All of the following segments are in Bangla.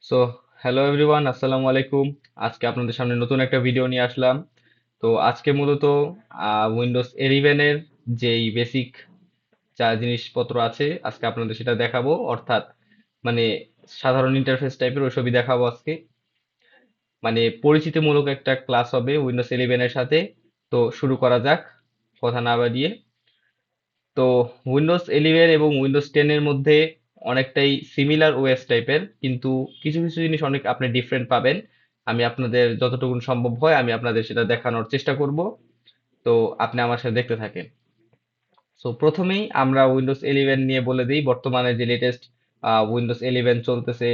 সো হ্যালো এভরিওয়ান, আসসালামু আলাইকুম। আজকে আপনাদের সামনে নতুন একটা ভিডিও নিয়ে আসলাম। তো আজকে মূলত উইন্ডোজ 11 এর যেই বেসিক যা জিনিসপত্র আছে আজকে আপনাদের সেটা দেখাবো, অর্থাৎ মানে সাধারণ ইন্টারফেস টাইপের ওইসবই দেখাবো আজকে। মানে পরিচিতিমূলক একটা ক্লাস হবে উইন্ডোজ 11 এর সাথে। তো শুরু করা যাক কথা না বাড়িয়ে। তো উইন্ডোজ 11 এবং উইন্ডোজ 10 এর মধ্যে অনেকটাই সিমিলার ওএস টাইপের, কিন্তু কিছু কিছু জিনিস অনেক আপনি ডিফারেন্ট পাবেন। আমি আপনাদের যতটুকু সম্ভব হয় আমি আপনাদের সেটা দেখানোর চেষ্টা করব। তো আপনি আমার সাথে দেখতে থাকেন। সো প্রথমেই আমরা উইন্ডোজ 11 নিয়ে বলে দিই, বর্তমানে যে লেটেস্ট উইন্ডোজ 11 চলতেছে,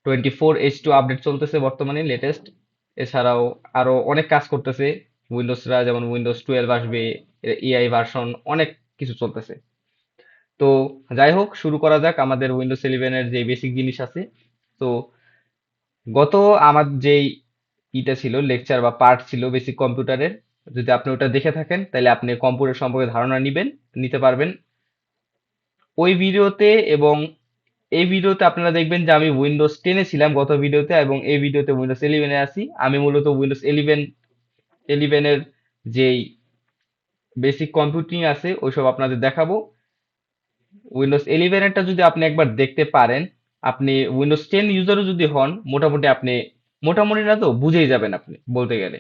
24H2 আপডেট চলতেছে বর্তমানে লেটেস্ট। এছাড়াও আরো অনেক কাজ করতেছে উইন্ডোজরা, যেমন উইন্ডোজ 12 আসবে, এআই ভার্সন, অনেক কিছু চলতেছে। তো যাই হোক, শুরু করা যাক আমাদের উইন্ডোজ 11 এর যে বেসিক জিনিস আছে। তো গত আমার যেই ইটা ছিল, লেকচার বা পার্ট ছিল বেসিক কম্পিউটারের, যদি আপনি ওটা দেখে থাকেন তাহলে আপনি কম্পিউটার সম্পর্কে ধারণা নিতে পারবেন ওই ভিডিওতে। এবং এই ভিডিওতে আপনারা দেখবেন যে আমি উইন্ডোজ 10 এ ছিলাম গত ভিডিওতে, এবং এই ভিডিওতে উইন্ডোজ 11 এ আছি। আমি মূলত উইন্ডোজ 11 এর যেই বেসিক কম্পিউটিং আছে ওইসব আপনাদের দেখাবো। উইন্ডোজ 11 এরটা যদি আপনি একবার দেখতে পারেন, আপনি উইন্ডোজ 10 ইউজারও যদি হন, মোটামুটি আপনি, মোটামুটি না তো বুঝেই যাবেন আপনি বলতে গেলে,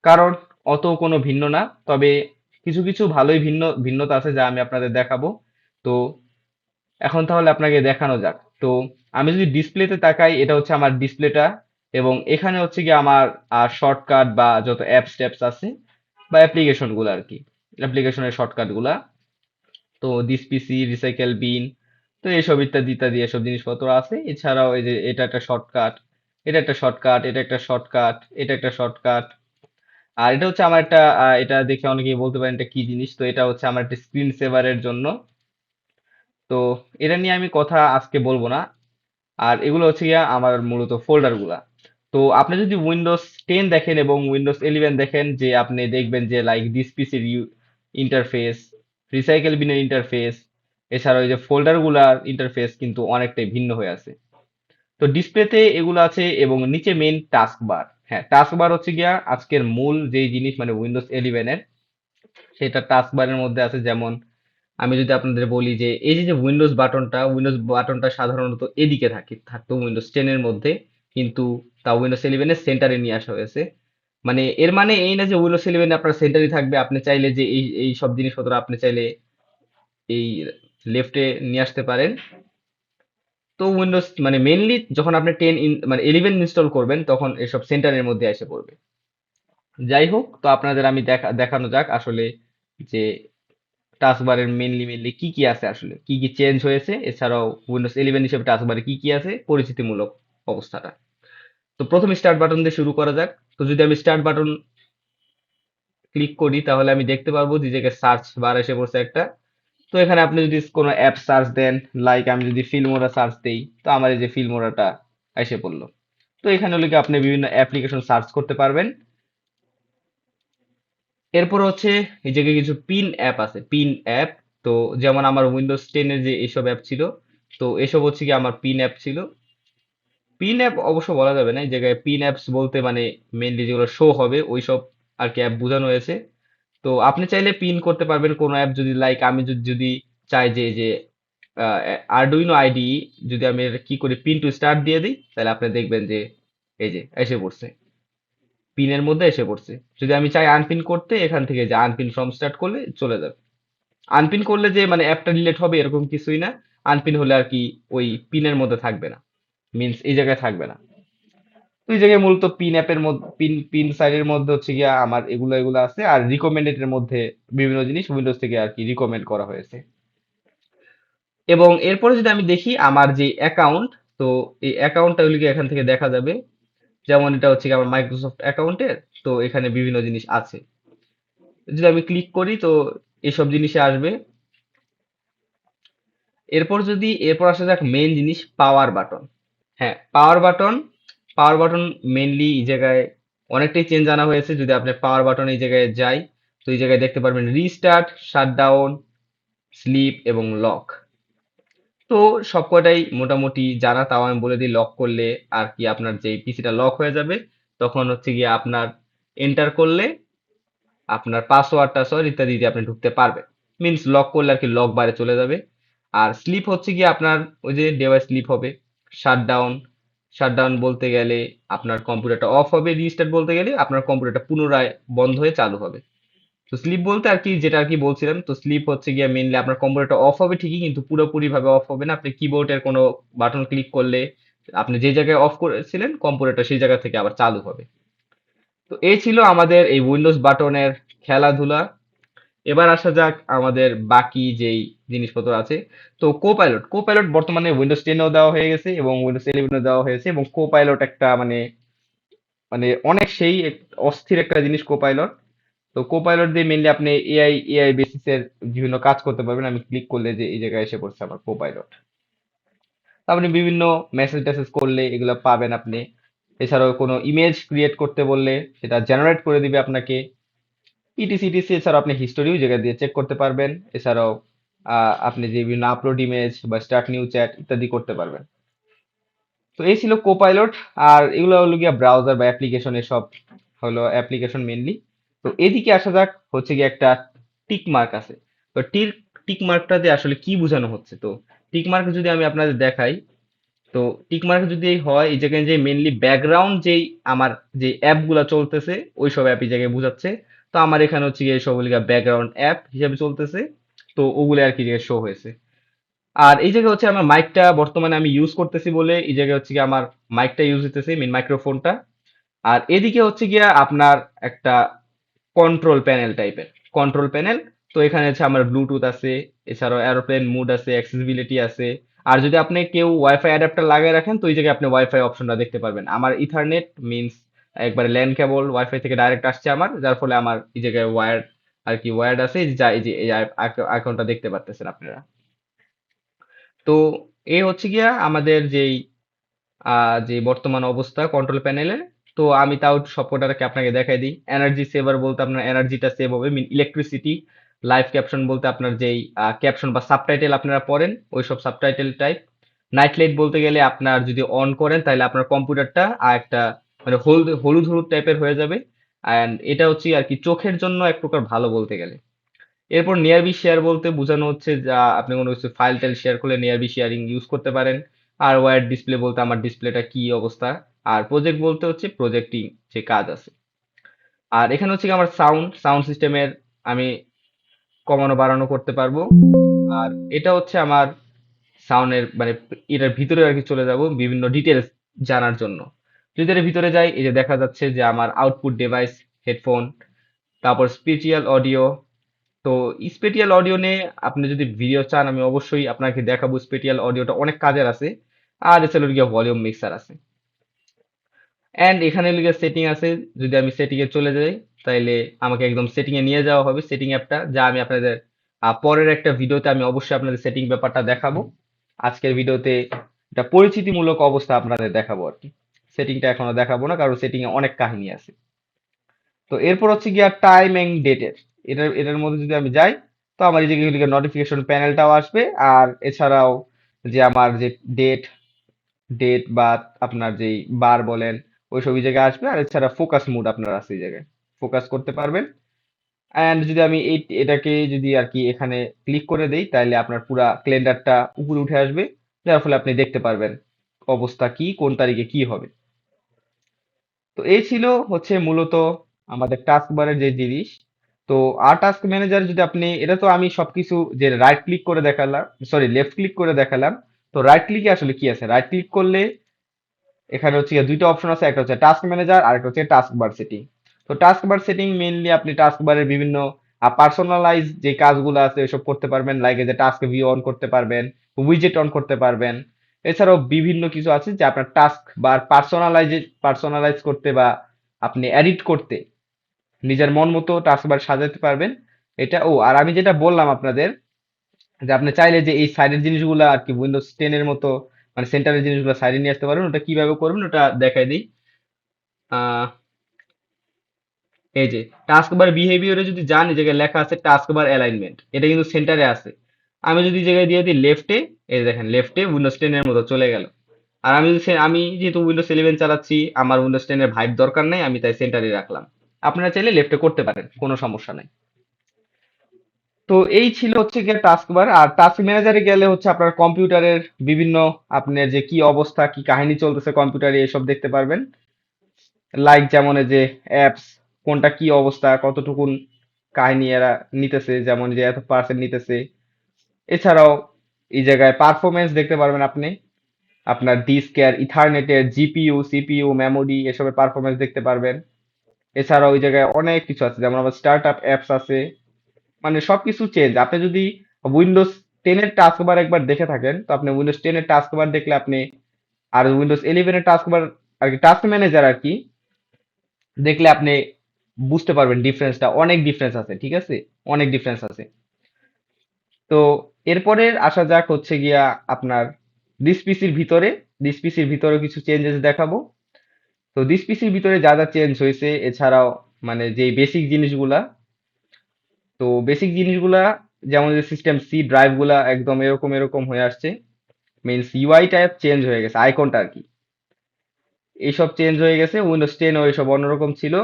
কারণ অত কোনো ভিন্ন না। তবে কিছু কিছু ভালোই ভিন্নতা আছে যা আমি আপনাদের দেখাবো। তো এখন তাহলে আপনাকে দেখানো যাক। তো আমি যদি ডিসপ্লেতে তাকাই, এটা হচ্ছে আমার ডিসপ্লেটা, এবং এখানে হচ্ছে কি আমার শর্টকাট বা যত অ্যাপস ট্যাপস আছে বা অ্যাপ্লিকেশন গুলো আর কি, অ্যাপ্লিকেশনের শর্টকাট গুলা। তো দিস পিসি, রিসাইকেল বিন, তো এইসব ইত্যাদি ইত্যাদি এসব জিনিসপত্র আছে। এছাড়াও এই যে এটা একটা শর্টকাট, এটা একটা শর্টকাট, এটা একটা শর্টকাট, এটা একটা শর্টকাট। আর এটা হচ্ছে আমার একটা এটা দেখে অনেকেই বলতে পারেন এটা কি জিনিস। তো এটা হচ্ছে আমার একটা স্ক্রিন সেভারের জন্য। তো এটা নিয়ে আমি কথা আজকে বলবো না। আর এগুলো হচ্ছে গিয়া আমার মূলত ফোল্ডার গুলা। তো আপনি যদি উইন্ডোজ 10 দেখেন এবং উইন্ডোজ 11 দেখেন, যে আপনি দেখবেন যে লাইক দিস পিসির ইন্টারফেস, রিসাইকেল বিনের ইন্টারফেস, এছাড়া ওই যে ফোল্ডার গুলার ইন্টারফেস কিন্তু অনেকটাই ভিন্ন হয়ে আছে। তো ডিসপ্লেতে এগুলো আছে, এবং নিচে মেইন টাস্ক বার। হ্যাঁ, টাস্ক বার হচ্ছে গিয়া আজকের মূল যেই জিনিস, মানে উইন্ডোজ 11 এর সেটা টাস্ক বারের মধ্যে আছে। যেমন আমি যদি আপনাদের বলি যে এই যে যে উইন্ডোজ বাটনটা সাধারণত এদিকে থাকতো উইন্ডোজ 10 এর মধ্যে, কিন্তু তা উইন্ডোজ 11 এর সেন্টারে নিয়ে আসা হয়েছে। মানে এর মানে এই না যে উইন্ডোজ 11 আপনার সেন্টারে থাকবে, আপনি চাইলে যে এই এই সব জিনিসপত্র আপনি চাইলে এই লেফটে নিয়ে আসতে পারেন। তো উইন্ডোজ মানে মেইনলি যখন আপনি 11 ইনস্টল করবেন তখন এসব সেন্টারের মধ্যে এসে পড়বে। যাই হোক, তো আপনাদের আমি দেখানো যাক আসলে যে টাস্কবারের মেইনলি কি কি আছে, আসলে কি কি চেঞ্জ হয়েছে, এছাড়াও উইন্ডোজ 11 হিসেবে টাস্কবারে কি কি আছে, পরিচিতিমূলক অবস্থাটা। তো প্রথমে স্টার্ট বাটন দিয়ে শুরু করা যাক। তো যদি আমি স্টার্ট বাটন ক্লিক করি তাহলে আমি দেখতে পারবো যে জায়গায় সার্চ বার এসে পড়ছে একটা। তো এখানে আপনি যদি কোনো অ্যাপ সার্চ দেন, লাইক আমি যদি ফিল্মোরা সার্চ দেই, তো আমার এই যে ফিল্মোরাটা এসে পড়লো। তো এখানে হলে কি আপনি বিভিন্ন অ্যাপ্লিকেশন সার্চ করতে পারবেন। এরপর হচ্ছে এই জায়গায় কিছু পিন অ্যাপ আছে, পিন অ্যাপ। তো যেমন আমার উইন্ডোজ 10 এর যে এইসব অ্যাপ ছিল, তো এসব হচ্ছে কি আমার পিন অ্যাপ ছিল। পিন অ্যাপ অবশ্য বলা যাবে না, এই জায়গায় পিন অ্যাপস বলতে মানে মেইনলি যেগুলো শো হবে ওইসব আর কি অ্যাপ বোঝানো হয়েছে। তো আপনি চাইলে পিন করতে পারবেন কোনো অ্যাপ, যদি লাইক আমি যদি চাই যে আরডুইনো আইডি, যদি আমি এটা কি করি পিন টু স্টার্ট দিয়ে দিই, তাহলে আপনি দেখবেন যে এই যে এসে পড়ছে, পিনের মধ্যে এসে পড়ছে। যদি আমি চাই আনপিন করতে, এখান থেকে যে আনপিন ফ্রম স্টার্ট করলে চলে যাবে। আনপিন করলে যে মানে অ্যাপটা ডিলিট হবে এরকম কিছুই না। আনপিন হলে আর কি ওই পিনের মধ্যে থাকবে না, মিন্স এই জায়গায় থাকবে না। তো এই জায়গায় মূলত পিন অ্যাপের মধ্যে, পিন পিন সাইডের মধ্যে হচ্ছে গিয়া আমার এগুলো আছে। আর রিকমেন্ডেড এর মধ্যে বিভিন্ন জিনিস উইন্ডোজ থেকে আর কি রিকমেন্ড করা হয়েছে। এবং এরপরে যদি আমি দেখি আমার যে অ্যাকাউন্ট, তো এই অ্যাকাউন্টটা ওইদিকে এখান থেকে দেখা যাবে। যেমন এটা হচ্ছে কি আমার মাইক্রোসফট অ্যাকাউন্টের, তো এখানে বিভিন্ন জিনিস আছে। যদি আমি ক্লিক করি তো এসব জিনিসে আসবে। এরপর আসা যাক মেইন জিনিস, পাওয়ার বাটন। হ্যাঁ, পাওয়ার বাটন মেইনলি এই জায়গায় অনেকটাই চেঞ্জ আনা হয়েছে। যদি আপনি পাওয়ার বাটন এই জায়গায় যাই, তো এই জায়গায় দেখতে পারবেন রিস্টার্ট, শাটডাউন, স্লিপ এবং লক। তো সবকটাই মোটামুটি জানা, তাও আমি বলে দিই। লক করলে আর কি আপনার যে পিসিটা লক হয়ে যাবে, তখন হচ্ছে গিয়ে আপনার এন্টার করলে আপনার পাসওয়ার্ডটা ইত্যাদি দিয়ে আপনি ঢুকতে পারবেন। মিনস লক করলে আর কি লক বারে চলে যাবে। আর স্লিপ হচ্ছে গিয়ে আপনার ওই যে ডিভাইস স্লিপ হবে। শাটডাউন, শাটডাউন বলতে গেলে আপনার কম্পিউটারটা অফ হবে, রিস্টার্ট বলতে গেলে আপনার কম্পিউটারটা পুনরায় বন্ধ হয়ে চালু হবে। তো স্লিপ বলতে আর কি যেটা আর কি বলছিলাম, তো স্লিপ হচ্ছে গিয়ে মেইনলি আপনার কম্পিউটারটা অফ হবে ঠিকই, কিন্তু পুরোপুরি ভাবে অফ হবে না। আপনি কিবোর্ডের কোনো বাটন ক্লিক করলে আপনি যে জায়গায় অফ করেছিলেন কম্পিউটারটা সেই জায়গা থেকে আবার চালু হবে। তো এই ছিল আমাদের এই উইন্ডোজ বাটনের খেলাধুলা। এবার আসা যাক আমাদের বাকি যেই জিনিসপত্র আছে। তো কোপাইলট, কোপাইলট বর্তমানে উইন্ডোজ 10-এও দেওয়া হয়ে গেছে এবং উইন্ডোজ 11-এও দেওয়া হয়েছে, এবং কোপাইলট একটা মানে মানে অনেক সেই অস্থির একটা জিনিস কোপাইলট। তো কোপাইলট দিয়ে মেনলি আপনি এআই বেসিসের বিভিন্ন কাজ করতে পারবেন। আমি ক্লিক করলে যে এই জায়গায় এসে পড়ছে আমার কোপাইলট। আপনি বিভিন্ন মেসেজ টেসেজ করলে এগুলো পাবেন আপনি। এছাড়াও কোনো ইমেজ ক্রিয়েট করতে বললে সেটা জেনারেট করে দিবে আপনাকে, ইটিসি এছাড়াও আপনি হিস্টোরিও জায়গা দিয়ে চেক করতে পারবেন। এছাড়াও আপনি যে বিভিন্ন আপলোড ইমেজ বা স্টার্ট নিউ চ্যাট ইত্যাদি করতে পারবেন। তো এই ছিল কোপাইলট। আর এগুলো হলো গিয়া ব্রাউজার বা অ্যাপ্লিকেশন, এসব হলো অ্যাপ্লিকেশন মেনলি। তো এদিকে আসা যাক, হচ্ছে গিয়ে একটা টিক মার্ক আছে। তো টিক মার্কটাতে আসলে কি বোঝানো হচ্ছে? তো টিক মার্ক যদি আমি আপনাদের দেখাই, তো টিক মার্ক যদি এই হয়, এই জায়গায় যে মেনলি ব্যাকগ্রাউন্ড যেই আমার যে অ্যাপ গুলা চলতেছে ওই সব অ্যাপ এই জায়গায় বোঝাচ্ছে। তো আমার এখানে হচ্ছে গিয়ে সব ব্যাকগ্রাউন্ড অ্যাপ হিসেবে চলতেছে। তো ওগুলো আর কি জায়গায় শো হয়েছে। আর এই জায়গায় হচ্ছে আমার মাইকটা বর্তমানে আমি ইউজ করতেছি বলে এই জায়গায় হচ্ছে গিয়ে আমার মাইকটা ইউজ হতেছে, মিন মাইক্রোফোনটা। আর এদিকে হচ্ছে গিয়া আপনার একটা কন্ট্রোল প্যানেল টাইপের কন্ট্রোল প্যানেল। তো এখানে হচ্ছে আমার ব্লুটুথ আছে, এছাড়াও এরোপ্লেন মুড আছে, অ্যাক্সেসিবিলিটি আছে। আর যদি আপনি কেউ ওয়াইফাই অ্যাডাপ্টার লাগিয়ে রাখেন, তো এই জায়গায় আপনি ওয়াইফাই অপশনটা দেখতে পারবেন। আমার ইথারনেট মিনস একবারে ল্যান কেবল ওয়াইফাই থেকে ডাইরেক্ট আসছে আমার, যার ফলে আমার এই জায়গায় ওয়্যার্ড আর কি ওয়্যার্ড আছে, যা এই যে এই আইকনটা দেখতে পারতেছেন আপনারা। তো এই হচ্ছে গিয়া আমাদের যেই যে বর্তমান অবস্থা কন্ট্রোল প্যানেলের। তো আমি তাও সবকটাকে আপনাকে দেখাই দিই। এনার্জি সেভার বলতে আপনার এনার্জিটা সেভ হবে, মিন ইলেকট্রিসিটি। লাইভ ক্যাপশন বলতে আপনার যেই ক্যাপশন বা সাবটাইটেল আপনারা পড়েন ওই সব সাবটাইটেল টাইপ। নাইট লাইট বলতে গেলে আপনার যদি অন করেন তাহলে আপনার কম্পিউটারটা আর একটা মানে হলুদ হলুদ হলুদ টাইপের হয়ে যাবে। অ্যান্ড এটা হচ্ছে আর কি চোখের জন্য এক প্রকার ভালো বলতে গেলে। এরপর নিয়ারবি শেয়ার বলতে বোঝানো হচ্ছে যা আপনি কোনো কিছু ফাইল টাইল শেয়ার করলে নিয়ারবি শেয়ারিং ইউজ করতে পারেন। আর ওয়াইড ডিসপ্লে বলতে আমার ডিসপ্লেটা কি অবস্থা। আর প্রজেক্ট বলতে হচ্ছে প্রজেক্টিং যে কাজ আছে। আর এখানে হচ্ছে কি আমার সাউন্ড সাউন্ড সিস্টেমের আমি কমানো বাড়ানো করতে পারবো। আর এটা হচ্ছে আমার সাউন্ডের মানে এটার ভিতরে আর কি চলে যাব বিভিন্ন ডিটেলস জানার জন্য। যদি এর ভিতরে যাই, এই যে দেখা যাচ্ছে যে আমার আউটপুট ডিভাইস হেডফোন, তারপর স্পেশাল অডিও। তো স্পেটিয়াল অডিও নিয়ে আপনি যদি ভিডিও চান আমি অবশ্যই আপনাকে দেখাবো। স্পেটিয়াল অডিওটা অনেক কাজের আছে। আর এছাড়া গিয়ে ভলিউম মিক্সার আছে। এন্ড এখানে লিখে সেটিং আছে। যদি আমি সেটিং এ চলে যাই, তাইলে আমাকে একদম সেটিং এ নিয়ে যাওয়া হবে, সেটিং অ্যাপটা, যা আমি আপনাদের পরের একটা ভিডিওতে আমি অবশ্যই আপনাদের সেটিং ব্যাপারটা দেখাবো। আজকের ভিডিওতে এটা পরিচিতিমূলক অবস্থা আপনাদের দেখাবো আর কি। সেটিংটা এখনো দেখাবো না, কারণ সেটিং এ অনেক কাহিনী আছে। তো এরপর হচ্ছে গিয়া টাইম এন্ড ডেটের, এটার মধ্যে যদি আমি যাই, তো আমার এই যে নোটিফিকেশন প্যানেলটাও আসবে। আর এছাড়াও যে আমার যে ডেট ডেট বা আপনার যেই বার বলেন ওইসব এই জায়গায় আসবে। আর এছাড়া ফোকাস মুড আপনার আছে এই জায়গায়, ফোকাস করতে পারবেন। অ্যান্ড যদি আমি এটাকে যদি আর কি এখানে ক্লিক করে দেই, তাহলে আপনার পুরা ক্যালেন্ডারটা উপরে উঠে আসবে, যার ফলে আপনি দেখতে পারবেন অবস্থা কি, কোন তারিখে কি হবে। তো এই ছিল হচ্ছে মূলত আমাদের টাস্ক বারের যে জিনিস। তো আর টাস্ক ম্যানেজার যদি আপনি, এটা তো আমি সবকিছু যে রাইট ক্লিক করে দেখালাম, লেফট ক্লিক করে দেখালাম। তো রাইট ক্লিকে আসলে কি আছে? রাইট ক্লিক করলে এখানে হচ্ছে গিয়ে দুইটা অপশন আছে, একটা হচ্ছে টাস্ক ম্যানেজার আর একটা হচ্ছে টাস্ক বার সেটিং। তো টাস্ক বার সেটিং মেইনলি আপনি টাস্ক বারের বিভিন্ন পার্সোনালাইজ যে কাজগুলো আছে এসব করতে পারবেন, লাইক যে টাস্ক ভিউ অন করতে পারবেন, উইজেট অন করতে পারবেন। এছাড়াও বিভিন্ন কিছু আছে যে আপনার টাস্ক বার পার্সোনালাইজ করতে বা আপনি এডিট করতে নিজের মন মতো টাস্ক বার সাজাতে পারবেন। এটা আর আমি যেটা বললাম আপনাদের, যে আপনি চাইলে যে এই সাইডের জিনিসগুলো আর কি উইন্ডোজ 10 এর মতো মানে সেন্টারের জিনিসগুলো সাইডে নিয়ে আসতে পারবেন। ওটা কিভাবে করবেন ওটা দেখাই দিই। আহ এই যে টাস্ক বার বিহেভিয়ারে যদি যান, এই জায়গায় লেখা আছে টাস্ক বার অ্যালাইনমেন্ট, এটা কিন্তু সেন্টারে আছে। আমি যদি এই জায়গায় দিয়ে দিই লেফটে, এই যে দেখেন লেফটে উইন্ডোজ 10 এর মতো চলে গেল। আর আমি যেহেতু উইন্ডোজ 11 চালাচ্ছি, আমার উইন্ডোজ 10 এর ভাইব দরকার নাই, আমি তাই সেন্টারে রাখলাম। আপনারা চাইলে লেফটে করতে পারেন, কোনো সমস্যা নাই। তো এই ছিল হচ্ছে গিয়ে টাস্ক বার। আর টাস্ক ম্যানেজারে গেলে হচ্ছে আপনার কম্পিউটারের বিভিন্ন, আপনার যে কি অবস্থা, কি কাহিনী চলতেছে কম্পিউটারে, এসব দেখতে পারবেন। লাইক যেমন এই যে অ্যাপস, কোনটা কি অবস্থা, কতটুকুন কাহিনী এরা নিতেছে, যেমন যে এত পার্সেন্ট নিতেছে। এছাড়াও এই জায়গায় পারফরমেন্স দেখতে পারবেন আপনি, আপনার ডিস্কের, ইথারনেটের, জিপিইউ, সিপিইউ, মেমোরি, এসবের পারফরমেন্স দেখতে পারবেন। এছাড়াও ওই জায়গায় অনেক কিছু আছে, যেমন আমার স্টার্ট আপ অ্যাপস আছে। মানে সবকিছু চেঞ্জ। আপনি যদি উইন্ডোজ 10 এর টাস্ক বার একবার দেখে থাকেন, তো আপনি উইন্ডোজ 10 এর টাস্ক বার দেখলে আপনি, আর উইন্ডোজ 11 এর টাস্ক বার আর কি, টাস্ক ম্যানেজার আর কি, দেখলে আপনি বুঝতে পারবেন ডিফারেন্সটা, অনেক ডিফারেন্স আছে, ঠিক আছে, অনেক ডিফারেন্স আছে। তো এরপরে আসা যাক হচ্ছে গিয়া আপনার ডিসপিসির ভিতরে। ডিসপিসির ভিতরে কিছু চেঞ্জেস দেখাবো। তো ডিসপিসির ভিতরে যা যা চেঞ্জ হয়েছে, এছাড়াও মানে যে বেসিক জিনিসগুলা, তো বেসিক জিনিসগুলা যেমন যে সিস্টেম সি ড্রাইভ গুলা একদম এরকম এরকম হয়ে আসছে। মিনস ইউআই টাইপ চেঞ্জ হয়ে গেছে, আইকনটা আর কি, এইসব চেঞ্জ হয়ে গেছে। উইন্ডোজ 10 ও এইসব অন্যরকম ছিল।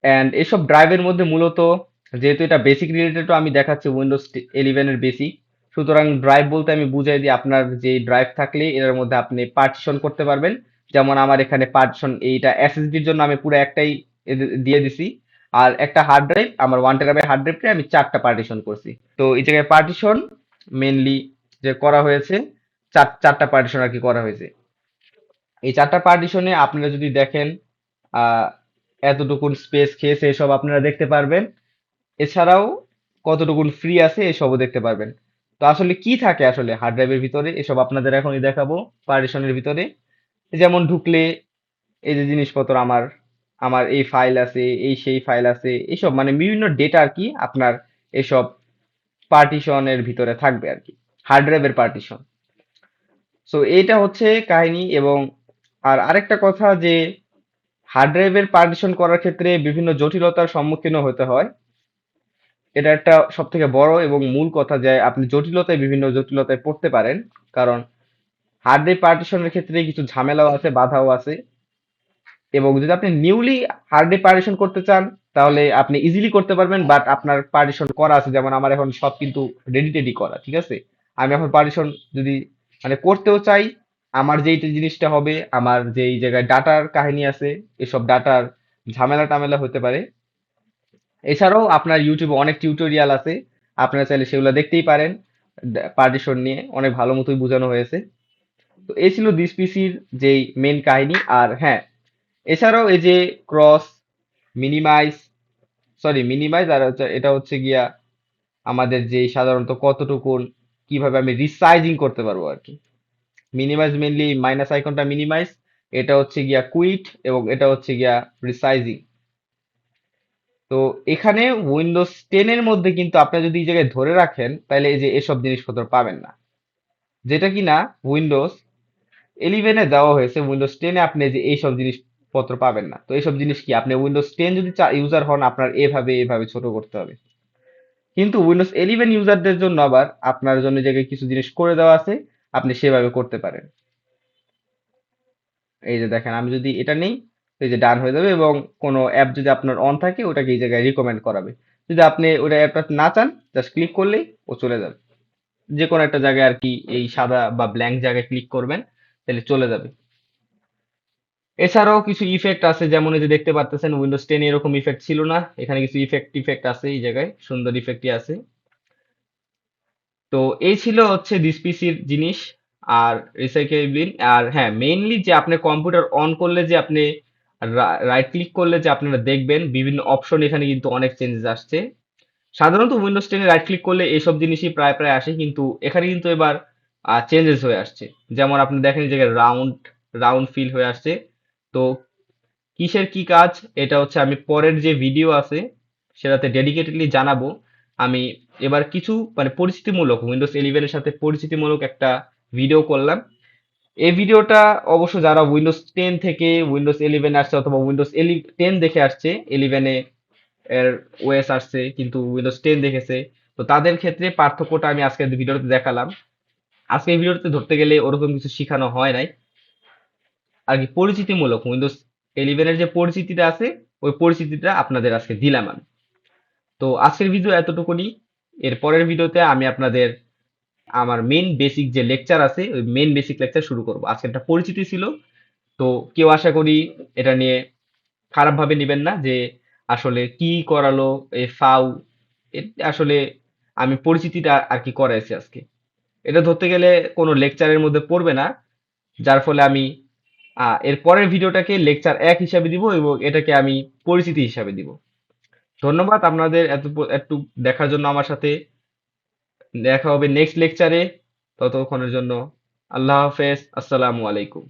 অ্যান্ড এসব ড্রাইভের মধ্যে মূলত, যেহেতু এটা বেসিক রিলেটেড, আমি দেখাচ্ছি উইন্ডোজ 11 এর বেসিক, সুতরাং ড্রাইভ বলতে আমি বুঝাই দিই, আপনার যে ড্রাইভ থাকলে এর মধ্যে আপনি পার্টিশন করতে পারবেন। যেমন আমার এখানে পার্টিশন, এইটা এসএসডির জন্য আমি পুরো একটাই দিয়ে দিছি। আর একটা হার্ড ড্রাইভ, আমার 1 টেরাবাইট হার্ড ড্রাইভে আমি 4টা পার্টিশন করছি। তো এই জায়গায় পার্টিশন মেনলি যে করা হয়েছে, চারটা পার্টিশন আর কি করা হয়েছে। এই 4টা পার্টিশনে আপনারা যদি দেখেন, আহ এতটুকুন স্পেস খেয়েছে এসব আপনারা দেখতে পারবেন। এছাড়াও কতটুকুন ফ্রি আছে এসবও দেখতে পারবেন। তো আসলে কি থাকে আসলে হার্ড ড্রাইভের ভিতরে, এসব আপনাদের এখনই দেখাবো। পার্টিশনের ভিতরে যেমন ঢুকলে এই যে জিনিসপত্র, আমার আমার এই ফাইল আছে, এই সেই ফাইল আছে, এইসব মানে বিভিন্ন ডেটা আর কি আপনার এসব পার্টিশনের ভিতরে থাকবে আর কি, হার্ড ড্রাইভের পার্টিশন। সো এইটা হচ্ছে কাহিনী। এবং আর আরেকটা কথা যে, হার্ড ড্রাইভের পার্টিশন করার ক্ষেত্রে বিভিন্ন জটিলতার সম্মুখীনও হতে হয়। এটা একটা সব থেকে বড় এবং মূল কথা, যে আপনি জটিলতায়, বিভিন্ন জটিলতায় পড়তে পারেন। কারণ হার্ড ড্রাইভ পার্টিশনের ক্ষেত্রে কিছু ঝামেলাও আছে, বাধাও আছে। এবং যদি আপনি নিউলি হার্ড ড্রাইভ পার্টিশন করতে চান, তাহলে আপনি ইজিলি করতে পারবেন, বাট আপনার পার্টিশন করা আছে। যেমন আমার এখন সব কিন্তু রেডি টেডি করা, ঠিক আছে। আমি এখন পার্টিশন যদি মানে করতেও চাই, আমার যেই জিনিসটা হবে, আমার যেই জায়গায় ডাটার কাহিনী আছে, এসব ডাটার ঝামেলা টামেলা হতে পারে। এছাড়াও আপনার ইউটিউবে অনেক টিউটোরিয়াল আছে, আপনারা চাইলে সেগুলো দেখতেই পারেন। পার্টিশন নিয়ে অনেক ভালো মতোই বোঝানো হয়েছে। তো এই ছিল দিস পিসির যেই মেন কাহিনী। আর হ্যাঁ, এছাড়াও এই যে ক্রস, মিনিমাইজ, মিনিমাইজ, আর হচ্ছে এটা হচ্ছে গিয়া আমাদের যে সাধারণত কতটুকুন, কিভাবে আমি রিসাইজিং করতে পারবো আর কি। মিনিমাইজ মেনলি মাইনাস আইকনটা মিনিমাইজ, এটা হচ্ছে গিয়া কুইট, এবং এটা হচ্ছে গিয়া রিসাইজিং। তো এখানে উইন্ডোজ 10 এর মধ্যে কিন্তু আপনি যদি এই জায়গায় ধরে রাখেন, তাহলে এই যে এসব জিনিসপত্র পাবেন না, যেটা কিনা উইন্ডোজ 11 এ দেওয়া হয়েছে। উইন্ডোজ 10 এ আপনি যে এইসব জিনিসপত্র পাবেন না। তো এইসব জিনিস কি, আপনি উইন্ডোজ 10 যদি ইউজার হন, আপনার এভাবে এভাবে ছোট করতে হবে। কিন্তু উইন্ডোজ 11 ইউজারদের জন্য আবার আপনার জন্য এই জায়গায় কিছু জিনিস করে দেওয়া আছে, আপনি সেভাবে করতে পারেন। এই যে দেখেন, আমি যদি এটা নেই, তো এই যে ডান হয়ে যাবে। এবং কোনো অ্যাপ যদি আপনার অন থাকে, ওটাকে এই জায়গায় রিকমেন্ড করাবে। যদি আপনি ওটা অ্যাপটা না চান, জাস্ট ক্লিক করলেই ও চলে যাবে। যে কোনো একটা জায়গায় আর কি, এই সাদা বা ব্ল্যাঙ্ক জায়গায় ক্লিক করবেন, তাহলে চলে যাবে। এছাড়াও কিছু ইফেক্ট আছে, যেমন এই যে দেখতে পাচ্ছেন উইন্ডোজ 10 এরকম ইফেক্ট ছিল না, এখানে কিছু ইফেক্ট আছে, এই জায়গায় সুন্দর ইফেক্টই আছে। তো এই ছিল হচ্ছে দিস পিসির জিনিস আর রিসাইকেবিলিটি। আর হ্যাঁ, মেইনলি যে আপনি কম্পিউটার অন করলে যে আপনি রাইট ক্লিক করলে যে আপনারা দেখবেন বিভিন্ন অপশন, এখানে কিন্তু অনেক চেঞ্জেস আসছে। সাধারণত উইন্ডোজ 10 এ রাইট ক্লিক করলে এইসব জিনিসই প্রায় প্রায় আসে, কিন্তু এখানে কিন্তু এবার চেঞ্জেস হয়ে আসছে। যেমন আপনি দেখেন এই জায়গায় রাউন্ড রাউন্ড ফিল হয়ে আসছে। তো কিসের কি কাজ, এটা হচ্ছে আমি পরের যে ভিডিও আছে সেটাতে ডেডিকেটেডলি জানাবো। আমি এবার কিছু মানে পরিচিতিমূলক, উইন্ডোজ 11 এর সাথে পরিচিতিমূলক একটা ভিডিও করলাম। এই ভিডিওটা অবশ্য যারা উইন্ডোজ 10 থেকে উইন্ডোজ 11 আসছে, অথবা উইন্ডোজ 10 দেখে আসছে, 11 এর ওএস আসছে কিন্তু উইন্ডোজ 10 দেখেছে, তো তাদের ক্ষেত্রে পার্থক্যটা আমি আজকের ভিডিওতে দেখালাম। আজকের ভিডিওতে ধরতে গেলে ওরকম কিছু শেখানো হয় নাই, আর কি পরিচিতিমূলক উইন্ডোজ 11 এর যে পরিচিতিটা আছে ওই পরিচিতিটা আপনাদের আজকে দিলাম আমি। তো আজকের ভিডিও এতটুকুনি। এর পরের ভিডিওতে আমি আপনাদের আমার মেইন বেসিক যে লেকচার আছে ওই মেইন বেসিক লেকচার শুরু করব। আজকে একটা পরিচিতি ছিল, তো কেউ আশা করি এটা নিয়ে খারাপ ভাবে নেবেন না যে আসলে কি করালো এই ফাউ। আসলে আমি পরিচিতিটা আর কি করাইছি আজকে, এটা ধরতে গেলে কোনো লেকচারের মধ্যে পড়বে না, যার ফলে আমি এর পরের ভিডিওটাকে লেকচার 1 হিসাবে দিব এবং এটাকে আমি পরিচিতি হিসাবে দিব। ধন্যবাদ আপনাদের একটু দেখার জন্য আমার সাথে। দেখা হবে নেক্সট লেকচারে। ততক্ষণের জন্য আল্লাহ হাফেজ, আসসালামু আলাইকুম।